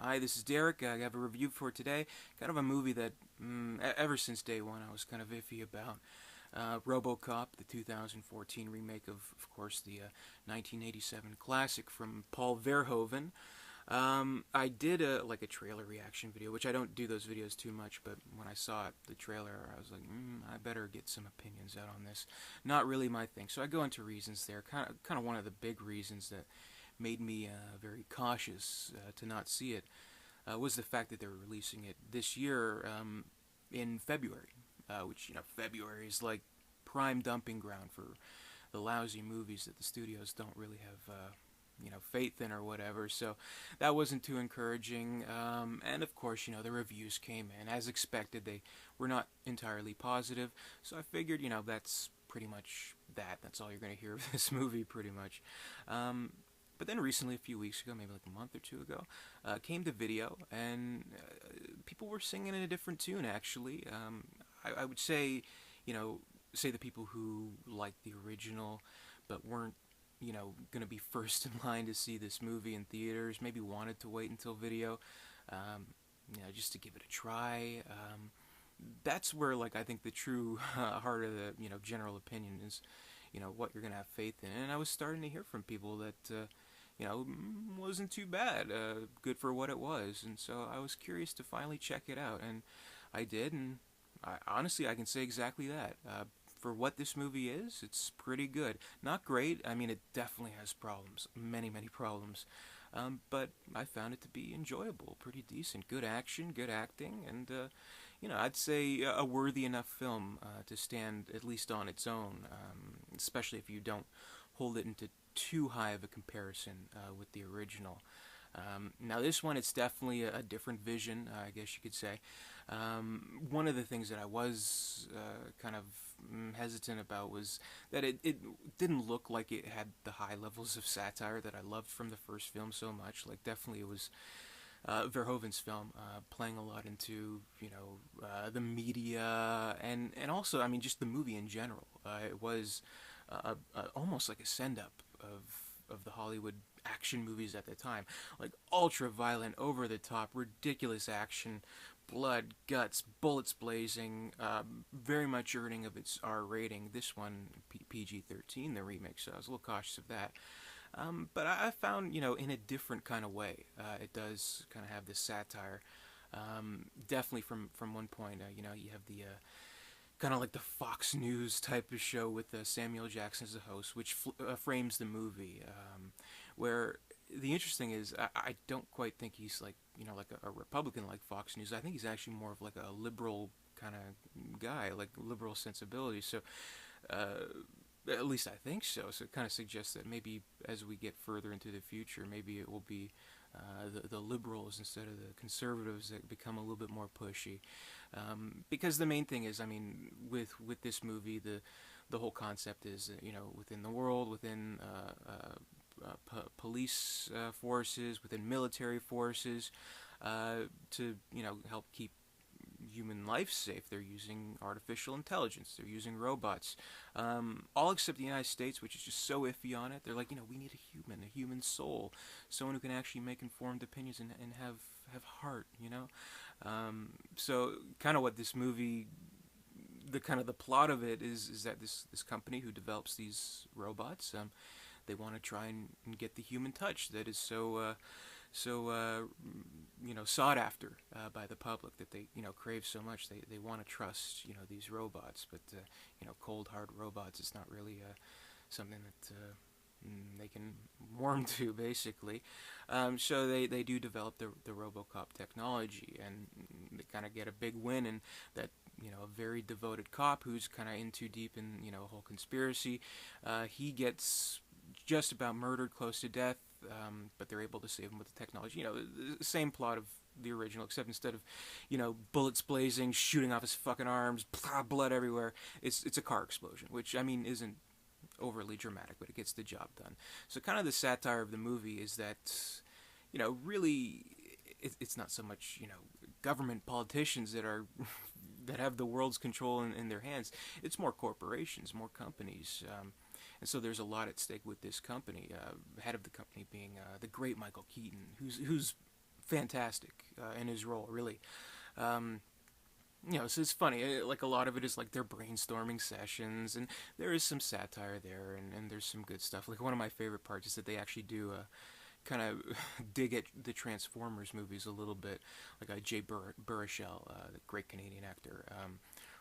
Hi, this is Derek. I have a review for today. Kind of a movie that, ever since day one, I was kind of iffy about. Robocop, the 2014 remake of course, the 1987 classic from Paul Verhoeven. I did a trailer reaction video, which I don't do those videos too much, but when I saw it, the trailer, I was like, I better get some opinions out on this. Not really my thing, so I go into reasons there. Kind of one of the big reasons that made me very cautious to not see it was the fact that they were releasing it this year in February, which February is like prime dumping ground for the lousy movies that the studios don't really have faith in or whatever. So that wasn't too encouraging. And of course, the reviews came in as expected. They were not entirely positive. So I figured, that's pretty much that. That's all you're going to hear of this movie, pretty much. But then recently, a few weeks ago, maybe like a month or two ago, came the video, and people were singing in a different tune, actually. I would say, say the people who liked the original, but weren't, going to be first in line to see this movie in theaters, maybe wanted to wait until video, just to give it a try. That's where, like, I think the true heart of the, general opinion is, what you're going to have faith in. And I was starting to hear from people that, wasn't too bad, good for what it was. And so I was curious to finally check it out, and I did, and honestly, I can say exactly that. For what this movie is, it's pretty good. Not great. I mean, it definitely has problems, many, many problems. But I found it to be enjoyable, pretty decent. Good action, good acting, and I'd say a worthy enough film to stand at least on its own, especially if you don't hold it into too high of a comparison with the original. Now this one, it's definitely a different vision, I guess you could say. One of the things that I was kind of hesitant about was that it didn't look like it had the high levels of satire that I loved from the first film so much. Like, definitely it was Verhoeven's film, playing a lot into the media, and also, I mean, just the movie in general. It was almost like a send up of the Hollywood action movies at the time, like ultra violent, over the top, ridiculous action, blood, guts, bullets blazing, very much earning of its R rating. This one PG-13, the remake, so I was a little cautious of that. But I found, in a different kind of way, it does kind of have this satire. Definitely from one point, you have the kind of like the Fox News type of show with Samuel Jackson as the host, which frames the movie. Where the interesting is, I don't quite think he's like like a Republican like Fox News. I think he's actually more of like a liberal kind of guy, like liberal sensibilities. So at least I think so. So it kind of suggests that maybe as we get further into the future, maybe it will be the liberals instead of the conservatives that become a little bit more pushy. Because the main thing is, I mean, with this movie, the whole concept is, within the world, within police forces, within military forces, to help keep human life safe. They're using artificial intelligence. They're using robots. All except the United States, which is just so iffy on it. They're like, we need a human soul, someone who can actually make informed opinions and have heart. So kind of what this movie, the kind of the plot of it is that this company who develops these robots, they want to try and get the human touch that is so sought after by the public, that they crave so much. They want to trust these robots, but cold hard robots is not really something that they can warm to, basically. So they do develop the Robocop technology, and they kind of get a big win in that. A very devoted cop who's kind of in too deep in a whole conspiracy. He gets just about murdered, close to death, but they're able to save him with the technology. The same plot of the original, except instead of, bullets blazing, shooting off his fucking arms, blood everywhere, it's a car explosion, which, I mean, isn't overly dramatic, but it gets the job done. So kind of the satire of the movie is that, really, it's not so much, government politicians that are that have the world's control in their hands. It's more corporations, more companies. And so there's a lot at stake with this company. Head of the company being the great Michael Keaton, who's fantastic in his role, really. Um, so it's funny. Like a lot of it is like their brainstorming sessions, and there is some satire there, and there's some good stuff. Like one of my favorite parts is that they actually do kind of dig at the Transformers movies a little bit, like Jay Baruchel, the great Canadian actor,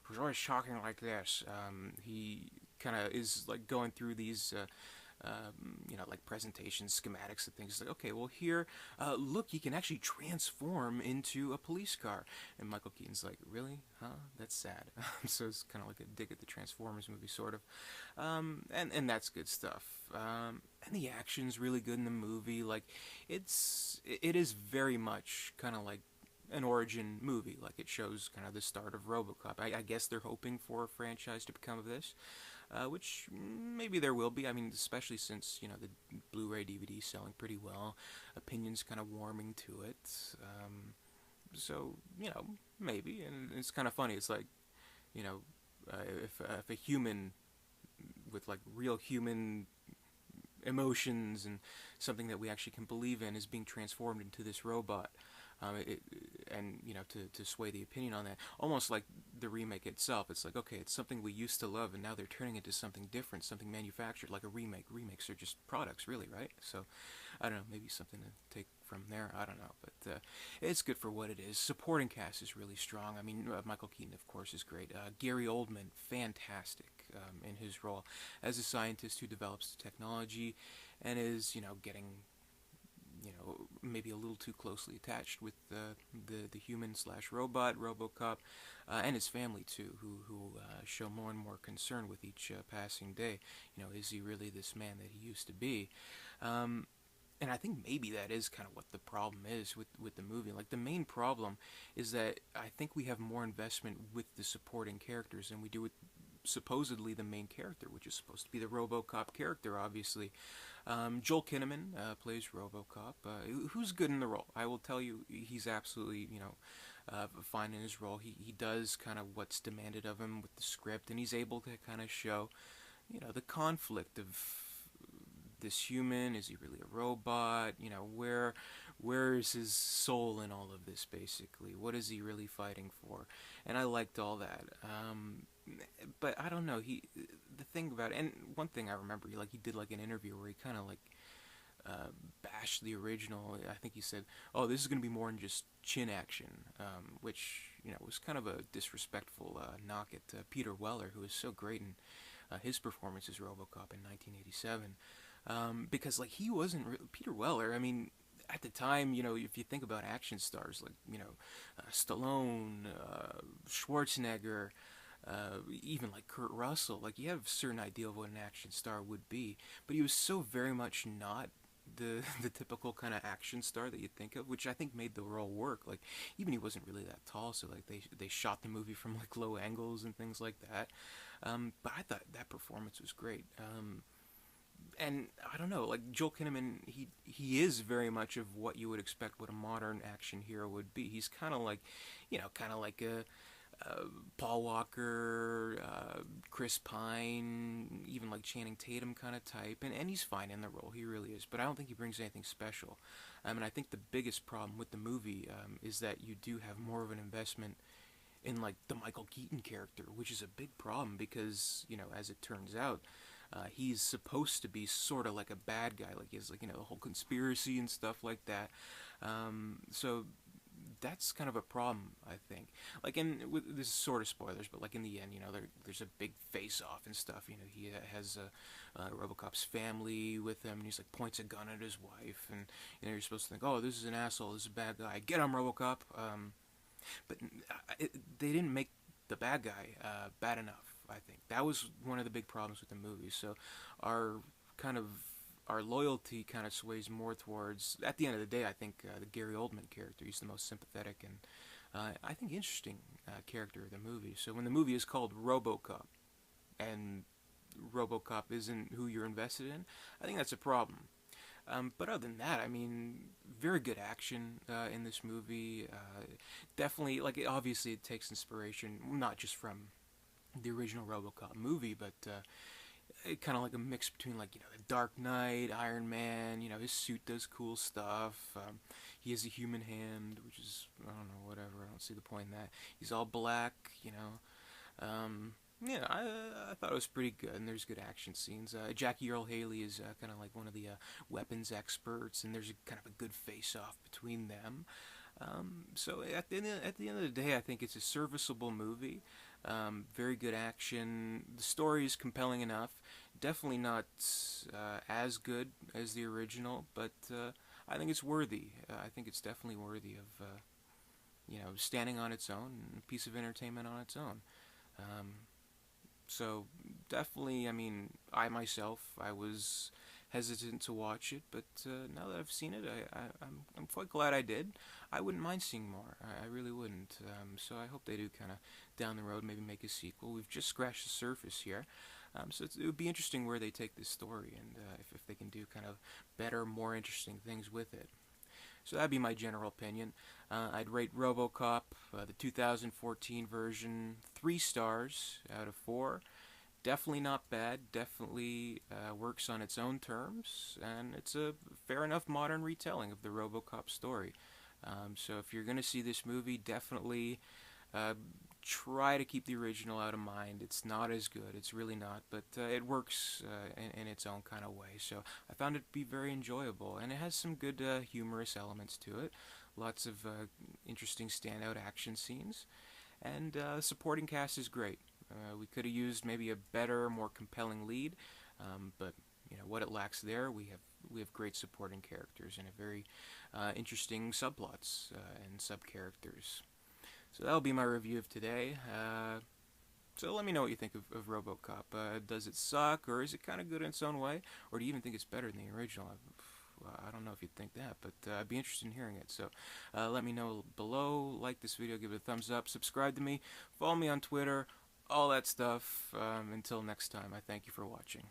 who's always talking like this. He kind of is like going through these. Like presentations, schematics, and things. It's like, okay, well, here, look, you can actually transform into a police car. And Michael Keaton's like, really? Huh? That's sad. So it's kind of like a dig at the Transformers movie, sort of. And that's good stuff. And the action's really good in the movie. Like, it is very much kind of like an origin movie. Like, it shows kind of the start of Robocop. I guess they're hoping for a franchise to become of this. Which maybe there will be. I mean, especially since the Blu-ray DVD selling pretty well, opinions kind of warming to it. So maybe, and it's kind of funny. It's like you know, if a human with like real human emotions and something that we actually can believe in is being transformed into this robot. And to sway the opinion on that, almost like the remake itself. It's like, okay, it's something we used to love, and now they're turning it into something different, something manufactured, like a remake. Remakes are just products, really, right? So, I don't know, maybe something to take from there. I don't know, but it's good for what it is. Supporting cast is really strong. I mean, Michael Keaton, of course, is great. Gary Oldman, fantastic in his role as a scientist who develops the technology and is, getting maybe a little too closely attached with the human slash robot Robocop, and his family too, who show more and more concern with each passing day. Is he really this man that he used to be? And I think maybe that is kind of what the problem is with the movie. Like the main problem is that I think we have more investment with the supporting characters than we do with supposedly the main character, which is supposed to be the RoboCop character, obviously. Joel Kinnaman plays RoboCop, who's good in the role. I will tell you, he's absolutely, fine in his role. He does kind of what's demanded of him with the script, and he's able to kind of show, the conflict of this human. Is he really a robot? Where is his soul in all of this, basically? What is he really fighting for? And I liked all that. But I don't know. The thing about it, and one thing I remember, he did like an interview where he kind of like bashed the original. I think he said, "Oh, this is going to be more than just chin action," which was kind of a disrespectful knock at Peter Weller, who was so great in his performance as RoboCop in 1987. Because like he wasn't Peter Weller. I mean, at the time, if you think about action stars like Stallone, Schwarzenegger, even like Kurt Russell, like you have a certain idea of what an action star would be, but he was so very much not the typical kind of action star that you'd think of, which I think made the role work. Like even he wasn't really that tall, so like they shot the movie from like low angles and things like that. But I thought that performance was great. And I don't know, like Joel Kinnaman, he is very much of what you would expect what a modern action hero would be. He's kind of like, kind of like a Paul Walker, Chris Pine, even like Channing Tatum kind of type, and he's fine in the role. He really is, but I don't think he brings anything special. And I think the biggest problem with the movie is that you do have more of an investment in like the Michael Keaton character, which is a big problem because as it turns out. He's supposed to be sort of like a bad guy, like he has like the whole conspiracy and stuff like that. So that's kind of a problem, I think. Like this is sort of spoilers, but like in the end, there's a big face-off and stuff. He has RoboCop's family with him, and he's like points a gun at his wife, and you're supposed to think, oh, this is an asshole, this is a bad guy, get him, RoboCop. But they didn't make the bad guy bad enough. I think that was one of the big problems with the movie. So our loyalty kind of sways more towards, at the end of the day, I think the Gary Oldman character. He's the most sympathetic and I think interesting character of the movie. So when the movie is called RoboCop and RoboCop isn't who you're invested in, I think that's a problem. But other than that, I mean, very good action in this movie. Definitely, like, obviously it takes inspiration, not just from the original RoboCop movie, but kind of like a mix between like the Dark Knight, Iron Man. His suit does cool stuff. he has a human hand, which is, I don't know, whatever. I don't see the point in that. He's all black, you know. Yeah, I thought it was pretty good, and there's good action scenes. Jackie Earle Haley is kind of like one of the weapons experts, and there's kind of a good face-off between them. So at the end of the day, I think it's a serviceable movie. Very good action. The story is compelling enough. Definitely not as good as the original, but I think it's worthy. I think it's definitely worthy of standing on its own, a piece of entertainment on its own. Um, so definitely, I mean, I was hesitant to watch it, but now that I've seen it, I'm quite glad I did. I wouldn't mind seeing more. I really wouldn't. So I hope they do kind of down the road maybe make a sequel. We've just scratched the surface here. So it would be interesting where they take this story and if they can do kind of better, more interesting things with it. So that'd be my general opinion. I'd rate Robocop, the 2014 version, 3 stars out of 4. Definitely not bad. Definitely works on its own terms, and it's a fair enough modern retelling of the Robocop story. So if you're going to see this movie, definitely try to keep the original out of mind. It's not as good. It's really not, but it works in its own kind of way. So I found it to be very enjoyable, and it has some good humorous elements to it. Lots of interesting standout action scenes, and supporting cast is great. We could have used maybe a better, more compelling lead, but what it lacks there, we have great supporting characters and a very interesting subplots and sub characters. So that'll be my review of today. So let me know what you think of RoboCop. Does it suck, or is it kind of good in its own way, or do you even think it's better than the original? I don't know if you'd think that, but I'd be interested in hearing it. So let me know below. Like this video, give it a thumbs up, subscribe to me, follow me on Twitter, all that stuff. Until next time, I thank you for watching.